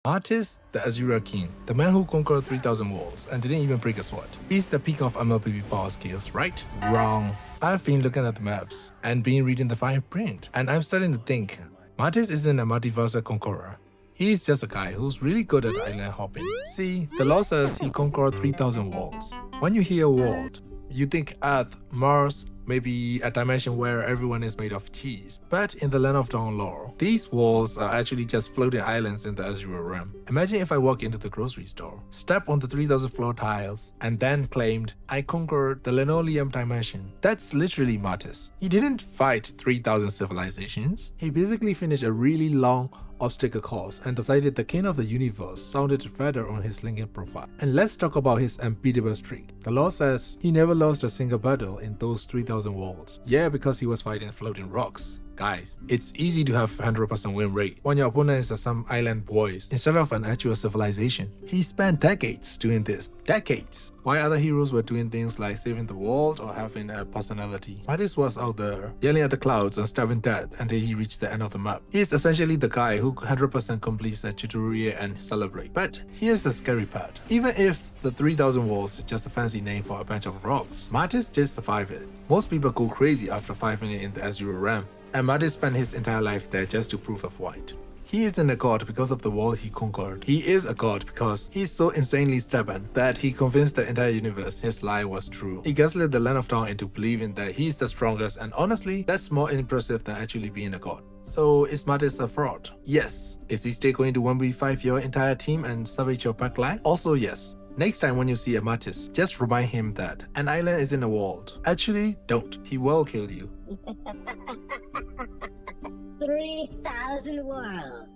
Martis, the Azura King, the man who conquered 3,000 walls and didn't even break a sweat. He's the peak of MLPP power skills, right? Wrong. I've been looking at the maps and been reading the fine print, and I'm starting to think Martis isn't a multiversal conqueror. He's just a guy who's really good at island hopping. See, the law says he conquered 3,000 worlds. When you hear world, you think Earth, Mars, maybe a dimension where everyone is made of cheese. But in the Land of Dawn lore, these worlds are actually just floating islands in the Azura realm. Imagine if I walk into the grocery store, step on the 3,000 floor tiles, and then claimed, I conquered the linoleum dimension. That's literally Martis. He didn't fight 3,000 civilizations. He basically finished a really long obstacle course and decided the king of the universe sounded better on his LinkedIn profile. And let's talk about his unbeatable streak. The law says he never lost a single battle in those 3,000 worlds. Yeah, because he was fighting floating rocks. Guys, it's easy to have 100% win rate when your opponent is some island boys instead of an actual civilization. He spent decades doing this. Decades. While other heroes were doing things like saving the world or having a personality, Martis was out there yelling at the clouds and stabbing death until he reached the end of the map. He is essentially the guy who 100% completes the tutorial and celebrate. But here's the scary part. Even if the 3,000 walls is just a fancy name for a bunch of rocks, Martis did survive it. Most people go crazy after fighting it in the Azura realm, and Martis spent his entire life there just to prove a point. He isn't a god because of the wall he conquered. He is a god because he's so insanely stubborn that he convinced the entire universe his lie was true. He gaslit the Land of Dawn into believing that he's the strongest, and honestly, that's more impressive than actually being a god. So is Martis a fraud? Yes. Is he still going to 1v5 your entire team and salvage your backline? Also yes. Next time when you see a Martis, just remind him that an island is in a world. Actually, don't. He will kill you. 3,000 worlds.